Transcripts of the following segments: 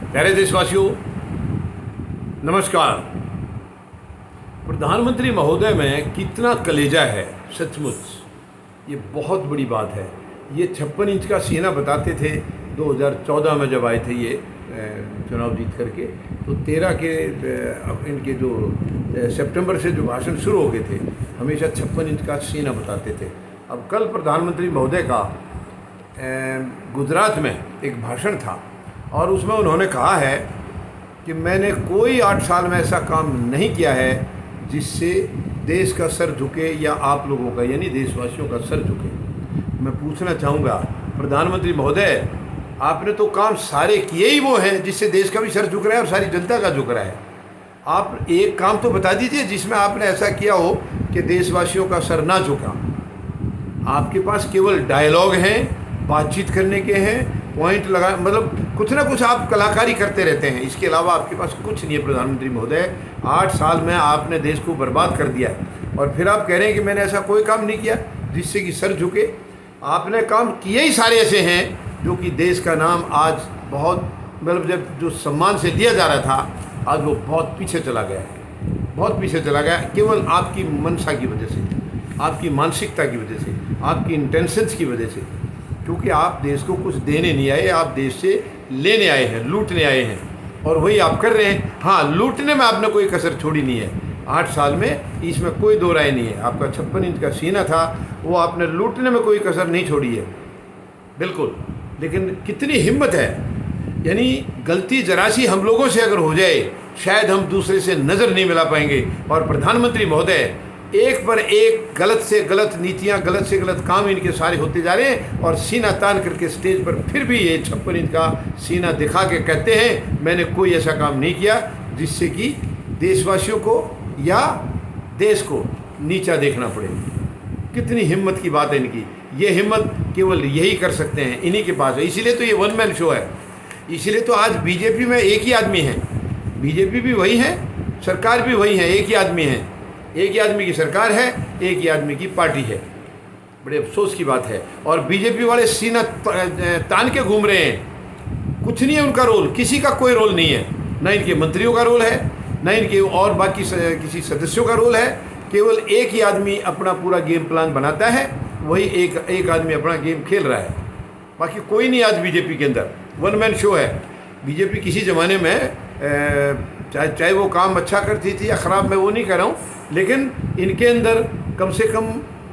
प्यारे देशवासियों, नमस्कार। प्रधानमंत्री महोदय में कितना कलेजा है, सचमुच ये बहुत बड़ी बात है। ये 56 इंच का सीना बताते थे 2014 में जब आए थे ये चुनाव जीत करके, तो 13 के इनके जो सितंबर से जो भाषण शुरू हो गए थे, हमेशा 56 इंच का सीना बताते थे। अब कल प्रधानमंत्री महोदय का गुजरात में एक भाषण था और उसमें उन्होंने कहा है कि मैंने कोई 8 साल में ऐसा काम नहीं किया है जिससे देश का सर झुके या आप लोगों का यानी देशवासियों का सर झुके। मैं पूछना चाहूँगा प्रधानमंत्री महोदय, आपने तो काम सारे किए ही वो हैं जिससे देश का भी सर झुक रहा है और सारी जनता का झुक रहा है। आप एक काम तो बता दीजिए जिसमें आपने ऐसा किया हो कि देशवासियों का सर ना झुका। आपके पास केवल डायलॉग हैं, बातचीत करने के हैं, पॉइंट लगा, मतलब कुछ ना कुछ आप कलाकारी करते रहते हैं। इसके अलावा आपके पास कुछ नहीं है। प्रधानमंत्री महोदय, 8 साल में आपने देश को बर्बाद कर दिया है और फिर आप कह रहे हैं कि मैंने ऐसा कोई काम नहीं किया जिससे कि सर झुके। आपने काम किए ही सारे ऐसे हैं जो कि देश का नाम आज बहुत, मतलब जब जो सम्मान से लिया जा रहा था, आज वो बहुत पीछे चला गया है, बहुत पीछे चला गया, केवल आपकी मंशा की वजह से, आपकी मानसिकता की वजह से, आपकी इंटेंशंस की वजह से। क्योंकि आप देश को कुछ देने नहीं आए, आप देश से लेने आए हैं, लूटने आए हैं, और वही आप कर रहे हैं। हाँ, लूटने में आपने कोई कसर छोड़ी नहीं है 8 साल में, इसमें कोई दो राय नहीं है। आपका 56 इंच का सीना था, वो आपने लूटने में कोई कसर नहीं छोड़ी है, बिल्कुल। लेकिन कितनी हिम्मत है, यानी गलती जरा सी हम लोगों से अगर हो जाए, शायद हम दूसरे से नज़र नहीं मिला पाएंगे। और प्रधानमंत्री महोदय, एक पर एक गलत से गलत नीतियां, गलत से गलत काम इनके सारे होते जा रहे हैं, और सीना तान करके स्टेज पर फिर भी ये 56 इंच का सीना दिखा के कहते हैं मैंने कोई ऐसा काम नहीं किया जिससे कि देशवासियों को या देश को नीचा देखना पड़े। कितनी हिम्मत की बात है इनकी। ये हिम्मत केवल यही कर सकते हैं, इन्हीं के पास है। इसीलिए तो ये वन मैन शो है। इसीलिए तो आज बीजेपी में एक ही आदमी है, बीजेपी भी वही है, सरकार भी वही है, एक ही आदमी है, एक ही आदमी की सरकार है, एक ही आदमी की पार्टी है। बड़े अफसोस की बात है। और बीजेपी वाले सीना तान के घूम रहे हैं। कुछ नहीं है उनका रोल, किसी का कोई रोल नहीं है, ना इनके मंत्रियों का रोल है, ना इनके और बाकी किसी सदस्यों का रोल है। केवल एक ही आदमी अपना पूरा गेम प्लान बनाता है, वही एक आदमी अपना गेम खेल रहा है, बाकी कोई नहीं। आज बीजेपी के अंदर वन मैन शो है। बीजेपी किसी ज़माने में चाहे वो काम अच्छा करती थी या ख़राब, मैं वो नहीं कह रहा हूँ, लेकिन इनके अंदर कम से कम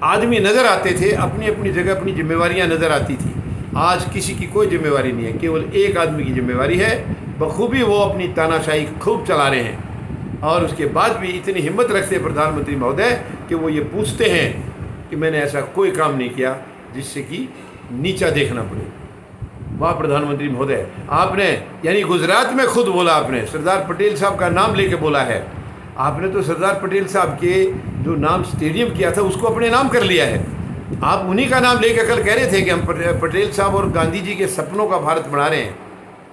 आदमी नज़र आते थे, अपनी अपनी जगह अपनी जिम्मेवारियाँ नज़र आती थी। आज किसी की कोई जिम्मेवारी नहीं है, केवल एक आदमी की जिम्मेवारी है। बखूबी वो अपनी तानाशाही खूब चला रहे हैं, और उसके बाद भी इतनी हिम्मत रखते हैं प्रधानमंत्री महोदय कि वो ये पूछते हैं कि मैंने ऐसा कोई काम नहीं किया जिससे कि नीचा देखना पड़े। वाह प्रधानमंत्री महोदय, आपने यानी गुजरात में खुद बोला, आपने सरदार पटेल साहब का नाम लेके बोला है। आपने तो सरदार पटेल साहब के जो नाम स्टेडियम किया था उसको अपने नाम कर लिया है। आप उन्हीं का नाम लेकर कल कह रहे थे कि हम पटेल साहब और गांधी जी के सपनों का भारत बना रहे हैं।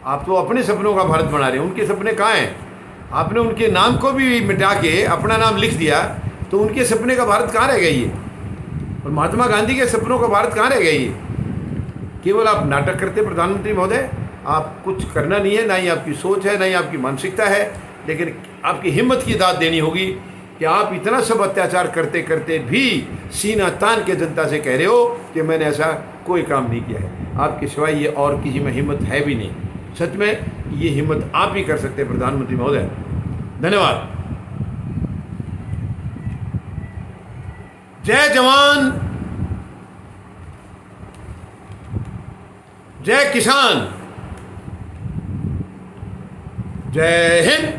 आप तो अपने सपनों का भारत बना रहे हैं, उनके सपने कहाँ हैं? आपने उनके नाम को भी मिटा के अपना नाम लिख दिया, तो उनके सपने का भारत कहाँ रह गया ये? और महात्मा गांधी के सपनों का भारत कहाँ रह गया ये? केवल आप नाटक करते प्रधानमंत्री महोदय। आप कुछ करना नहीं है, ना ही आपकी सोच है, ना ही आपकी मानसिकता है, लेकिन आपकी हिम्मत की दाद देनी होगी कि आप इतना सब अत्याचार करते करते भी सीना तान के जनता से कह रहे हो कि मैंने ऐसा कोई काम नहीं किया है। आपके सिवाय ये और किसी में हिम्मत है भी नहीं। सच में ये हिम्मत आप ही कर सकते हैं प्रधानमंत्री महोदय। धन्यवाद। जय जवान, जय किसान, जय हिंद।